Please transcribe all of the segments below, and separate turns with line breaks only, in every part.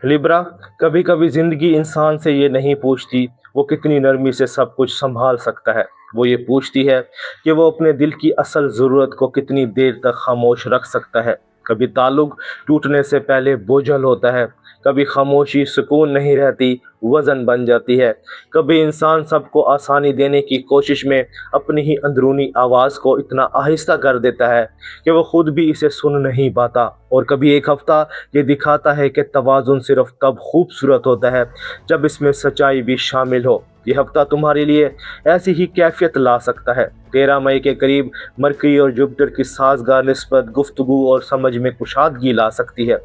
Libra, कभी कभी जिंदगी इंसान से ये नहीं पूछती वो कितनी नरमी से सब कुछ संभाल सकता है। वो ये पूछती है कि वो अपने दिल की असल ज़रूरत को कितनी देर तक खामोश रख सकता है। कभी ताल्लुक टूटने से पहले बोझल होता है, कभी खामोशी सुकून नहीं रहती, वज़न बन जाती है। कभी इंसान सबको आसानी देने की कोशिश में अपनी ही अंदरूनी आवाज़ को इतना आहिस्ता कर देता है कि वो खुद भी इसे सुन नहीं पाता। और कभी एक हफ्ता ये दिखाता है कि तवाज़ुन सिर्फ तब खूबसूरत होता है जब इसमें सच्चाई भी शामिल हो। ये हफ्ता तुम्हारे लिए ऐसी ही कैफियत ला सकता है। 13 मई के करीब मरकरी और जुपिटर की साजगार निस्बत गुफ्तगू और समझ में कुशादगी ला सकती है।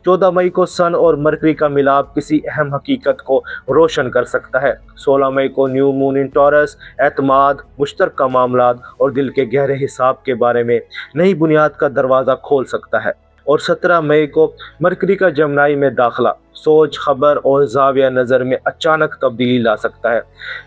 14 मई को सन और मरकरी का मिलाप किसी अहम हकीकत को रोशन कर सकता है। 16 मई को न्यू मून इन टॉरस एतमाद, मुश्तरका मामलात और दिल के गहरे हिसाब के बारे में नई बुनियाद का दरवाज़ा खोल सकता है। और 17 मई को मरकरी का जमनाई में दाखला सोच, खबर और जाविया नज़र में अचानक तब्दीली ला सकता है।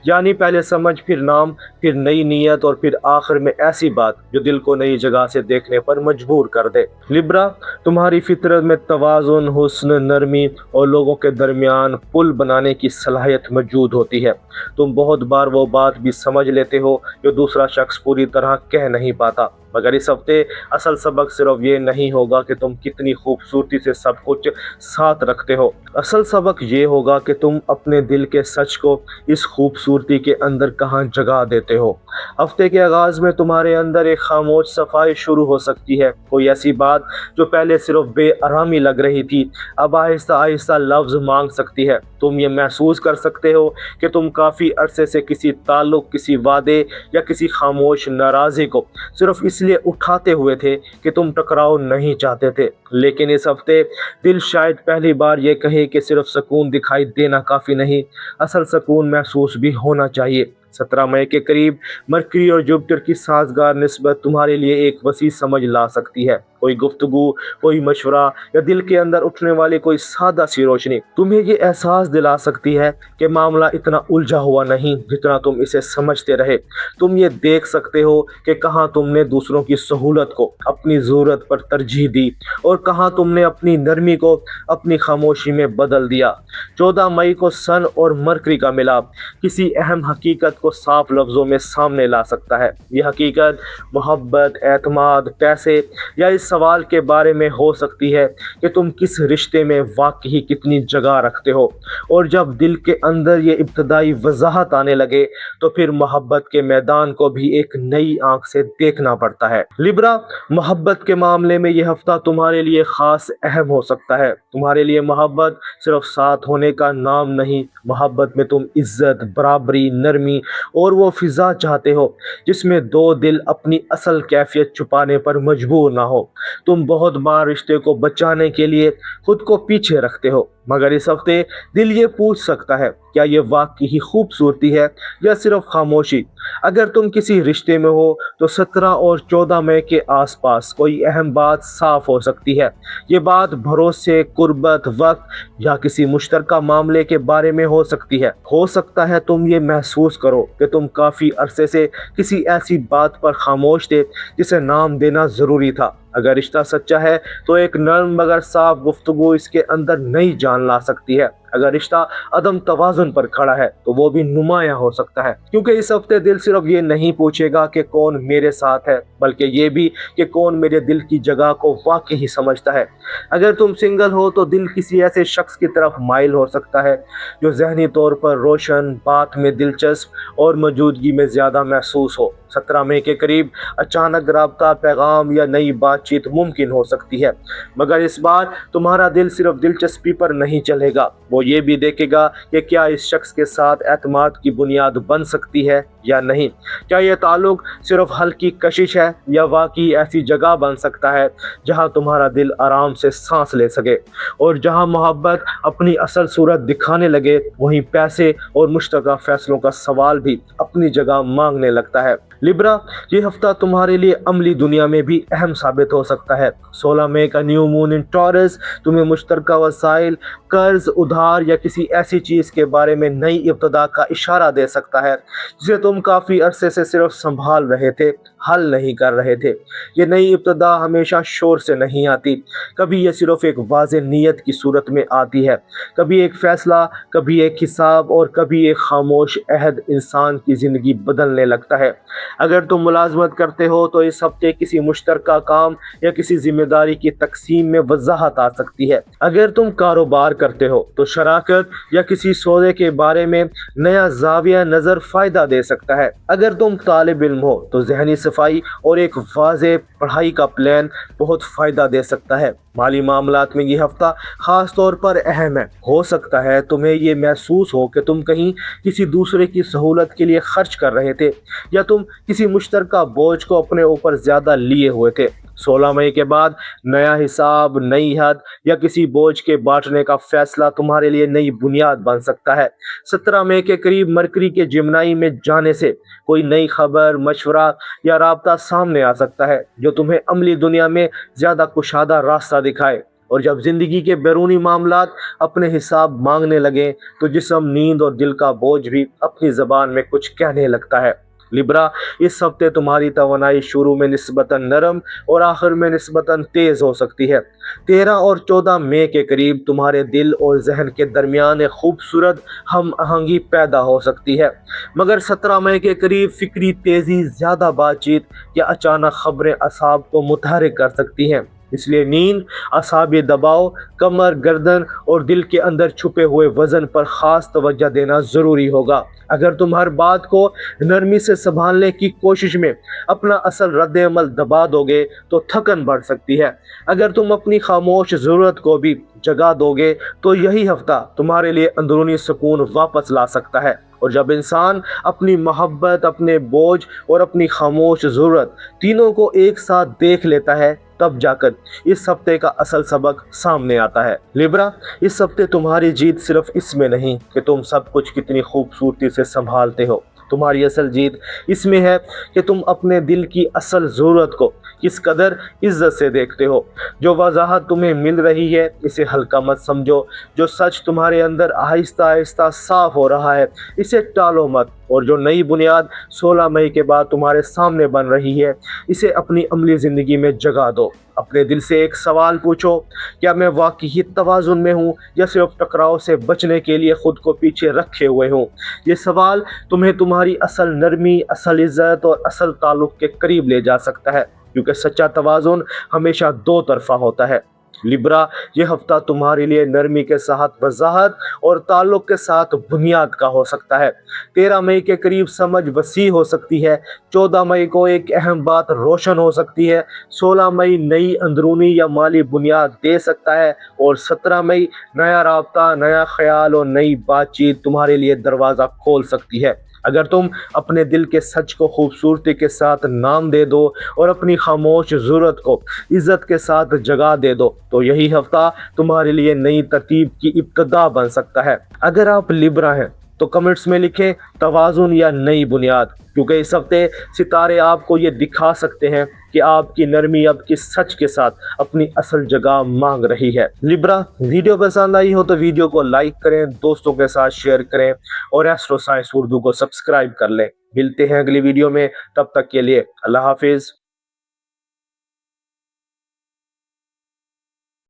यानी पहले समझ, फिर नाम, फिर नई नीयत और फिर आखिर में ऐसी बात जो दिल को नई जगह से देखने पर मजबूर कर दे। लिब्रा, तुम्हारी फितरत में तवाज़ुन, हुस्न, नरमी और लोगों के दरमियान पुल बनाने की सलाहियत मौजूद होती है। तुम बहुत बार वो बात भी समझ लेते हो जो दूसरा शख्स पूरी तरह कह नहीं पाता। मगर इस हफ्ते असल सबक सिर्फ ये नहीं होगा कि तुम कितनी खूबसूरती से सब कुछ साथ रखते हो। असल सबक ये होगा कि तुम अपने दिल के सच को इस खूबसूरती के अंदर कहाँ जगह देते हो। हफ्ते के आगाज़ में तुम्हारे अंदर एक खामोश सफाई शुरू हो सकती है। कोई ऐसी बात जो पहले सिर्फ बेआरामी लग रही थी अब आहिस्ता आहिस्ता लफ्ज़ मांग सकती है। तुम ये महसूस कर सकते हो कि तुम काफ़ी अरसे से किसी ताल्लुक़, किसी वादे या किसी खामोश नाराज़गी को सिर्फ इसलिए उठाते हुए थे कि तुम टकराव नहीं चाहते थे। लेकिन इस हफ्ते दिल शायद पहली बार ये कहे कि सिर्फ सुकून दिखाई देना काफ़ी नहीं, असल सुकून महसूस भी होना चाहिए। 17 मई के करीब मरकरी और जुपिटर की साजगार निस्बत तुम्हारे लिए एक वसी समझ ला सकती है। कोई गुफ्तगू, कोई मशवरा या दिल के अंदर उठने वाली कोई सादा सी रोशनी तुम्हें ये एहसास दिला सकती है कि मामला इतना उलझा हुआ नहीं जितना तुम इसे समझते रहे। तुम ये देख सकते हो कि कहाँ तुमने दूसरों की सहूलत को अपनी ज़रूरत पर तरजीह दी और कहाँ तुमने अपनी नरमी को अपनी खामोशी में बदल दिया। 14 मई को सन और मरकरी का मिलाप किसी अहम हकीकत को साफ लफ्ज़ों में सामने ला सकता है। यह हकीकत मोहब्बत, एतमाद, पैसे या इस सवाल के बारे में हो सकती है कि तुम किस रिश्ते में वाकई कितनी जगह रखते हो। और जब दिल के अंदर ये इब्तदाई वजाहत आने लगे तो फिर मोहब्बत के मैदान को भी एक नई आंख से देखना पड़ता है। लिब्रा, मोहब्बत के मामले में यह हफ्ता तुम्हारे लिए खास अहम हो सकता है। तुम्हारे लिए मोहब्बत सिर्फ साथ होने का नाम नहीं, मोहब्बत में तुम इज्जत, बराबरी, नरमी और वो फिजा चाहते हो जिसमें दो दिल अपनी असल कैफियत छुपाने पर मजबूर ना हो। तुम बहुत बार रिश्ते को बचाने के लिए खुद को पीछे रखते हो, मगर इस हफ्ते दिल ये पूछ सकता है क्या ये वाकई ही खूबसूरती है या सिर्फ खामोशी। अगर तुम किसी रिश्ते में हो तो 17 और 14 मई के आसपास कोई अहम बात साफ हो सकती है। ये बात भरोसे, कुर्बत, वक्त या किसी मुश्तरका मामले के बारे में हो सकती है। हो सकता है तुम ये महसूस करो कि तुम काफ़ी अरसे से किसी ऐसी बात पर खामोश थे जिसे नाम देना ज़रूरी था। अगर रिश्ता सच्चा है तो एक नर्म मगर साफ गुफ्तगू इसके अंदर नई जान ला सकती है। अगर रिश्ता अदम तवाज़ुन पर खड़ा है तो वो भी नुमाया हो सकता है, क्योंकि इस हफ्ते दिल सिर्फ ये नहीं पूछेगा कि कौन मेरे साथ है, बल्कि ये भी कि कौन मेरे दिल की जगह को वाकई ही समझता है। अगर तुम सिंगल हो तो दिल किसी ऐसे शख्स की तरफ माइल हो सकता है जो जहनी तौर पर रोशन, बात में दिलचस्प और मौजूदगी में ज़्यादा महसूस हो। 17 मई के करीब अचानक राब्ता, पैगाम या नई बातचीत मुमकिन हो सकती है, मगर इस बार तुम्हारा दिल सिर्फ दिलचस्पी पर नहीं चलेगा, वो ये भी देखेगा कि क्या इस शख्स के साथ एतमाद की बुनियाद बन सकती है या नहीं। क्या ये ताल्लुक सिर्फ हल्की कशिश है या वाकई ऐसी जगह बन सकता है जहां तुम्हारा दिल आराम से सांस ले सके। और जहां मोहब्बत अपनी असल सूरत दिखाने लगे वहीं पैसे और मुश्तरका फैसलों का सवाल भी अपनी जगह मांगने लगता है। लिब्रा, ये हफ्ता तुम्हारे लिए अमली दुनिया में भी अहम साबित हो सकता है। 16 मई का न्यू मून इन टॉरस तुम्हें मुश्तरका वसाइल, कर्ज, उधार या किसी ऐसी चीज़ के बारे में नई इब्तदा का इशारा दे सकता है जिसे तुम काफ़ी अरसे से सिर्फ संभाल रहे थे। حل نہیں کر رہے تھے۔ یہ نئی ابتدا ہمیشہ شور سے نہیں آتی، کبھی یہ صرف ایک واضح نیت کی صورت میں آتی ہے، کبھی ایک فیصلہ، کبھی ایک حساب، اور کبھی ایک خاموش عہد انسان کی زندگی بدلنے لگتا ہے۔ اگر تم ملازمت کرتے ہو تو اس ہفتے کسی مشترکہ کام یا کسی ذمہ داری کی تقسیم میں وضاحت آ سکتی ہے۔ اگر تم کاروبار کرتے ہو تو شراکت یا کسی سودے کے بارے میں نیا زاویہ نظر فائدہ دے سکتا ہے۔ اگر تم طالب علم ہو تو ذہنی صفائی اور ایک واضح پڑھائی کا پلان بہت فائدہ دے سکتا ہے۔ مالی معاملات میں یہ ہفتہ خاص طور پر اہم ہے۔ ہو سکتا ہے تمہیں یہ محسوس ہو کہ تم کہیں کسی دوسرے کی سہولت کے لیے خرچ کر رہے تھے، یا تم کسی مشترکہ بوجھ کو اپنے اوپر زیادہ لیے ہوئے تھے۔ 16 مئی کے بعد نیا حساب، نئی حد یا کسی بوجھ کے بانٹنے کا فیصلہ تمہارے لیے نئی بنیاد بن سکتا ہے۔ 17 مئی کے قریب مرکری کے جمنائی میں جانے سے کوئی نئی خبر، مشورہ یا رابطہ سامنے آ سکتا ہے جو تمہیں عملی دنیا میں زیادہ کشادہ راستہ دکھائے۔ اور جب زندگی کے بیرونی معاملات اپنے حساب مانگنے لگیں تو جسم، نیند اور دل کا بوجھ بھی اپنی زبان میں کچھ کہنے لگتا ہے۔ لبرا، اس ہفتے تمہاری توانائی شروع میں نسبتاً نرم اور آخر میں نسبتاً تیز ہو سکتی ہے۔ 13 اور 14 مئی کے قریب تمہارے دل اور ذہن کے درمیان ایک خوبصورت ہم آہنگی پیدا ہو سکتی ہے، مگر 17 مئی کے قریب فکری تیزی، زیادہ بات چیت یا اچانک خبریں اعصاب کو متحرک کر سکتی ہیں۔ اس لیے نیند، اعصابی دباؤ، کمر، گردن اور دل کے اندر چھپے ہوئے وزن پر خاص توجہ دینا ضروری ہوگا۔ اگر تم ہر بات کو نرمی سے سنبھالنے کی کوشش میں اپنا اصل رد عمل دبا دو گے تو تھکن بڑھ سکتی ہے۔ اگر تم اپنی خاموش ضرورت کو بھی جگا دو گے تو یہی ہفتہ تمہارے لیے اندرونی سکون واپس لا سکتا ہے۔ اور جب انسان اپنی محبت، اپنے بوجھ اور اپنی خاموش ضرورت تینوں کو ایک ساتھ دیکھ لیتا ہے، تب جا کر اس ہفتے کا اصل سبق سامنے آتا ہے۔ لبرا، اس ہفتے تمہاری جیت صرف اس میں نہیں کہ تم سب کچھ کتنی خوبصورتی سے سنبھالتے ہو۔ تمہاری اصل جیت اس میں ہے کہ تم اپنے دل کی اصل ضرورت کو کس قدر عزت سے دیکھتے ہو۔ جو وضاحت تمہیں مل رہی ہے اسے ہلکا مت سمجھو۔ جو سچ تمہارے اندر آہستہ آہستہ صاف ہو رہا ہے اسے ٹالو مت، اور جو نئی بنیاد 16 مئی کے بعد تمہارے سامنے بن رہی ہے اسے اپنی عملی زندگی میں جگہ دو۔ اپنے دل سے ایک سوال پوچھو، کیا میں واقعی توازن میں ہوں یا صرف ٹکراؤ سے بچنے کے لیے خود کو پیچھے رکھے ہوئے ہوں؟ یہ سوال تمہیں تمہاری اصل نرمی، اصل عزت اور اصل تعلق کے قریب لے جا سکتا ہے، کیونکہ سچا توازن ہمیشہ دو طرفہ ہوتا ہے۔ لبرا، یہ ہفتہ تمہارے لیے نرمی کے ساتھ وضاحت اور تعلق کے ساتھ بنیاد کا ہو سکتا ہے۔ 13 مئی کے قریب سمجھ وسیع ہو سکتی ہے، 14 مئی کو ایک اہم بات روشن ہو سکتی ہے، 16 مئی نئی اندرونی یا مالی بنیاد دے سکتا ہے، اور 17 مئی نیا رابطہ، نیا خیال اور نئی بات چیت تمہارے لیے دروازہ کھول سکتی ہے۔ اگر تم اپنے دل کے سچ کو خوبصورتی کے ساتھ نام دے دو اور اپنی خاموش ضرورت کو عزت کے ساتھ جگہ دے دو تو یہی ہفتہ تمہارے لیے نئی ترتیب کی ابتدا بن سکتا ہے۔ اگر آپ لبرا ہیں تو کمنٹس میں لکھیں توازن یا نئی بنیاد، کیونکہ اس ہفتے ستارے آپ کو یہ دکھا سکتے ہیں کہ آپ کی نرمی اب کس سچ کے ساتھ اپنی اصل جگہ مانگ رہی ہے۔ لبرا، ویڈیو پسند آئی ہو تو ویڈیو کو لائک کریں، دوستوں کے ساتھ شیئر کریں اور ایسٹرو سائنس اردو کو سبسکرائب کر لیں۔ ملتے ہیں اگلی ویڈیو میں، تب تک کے لیے اللہ حافظ۔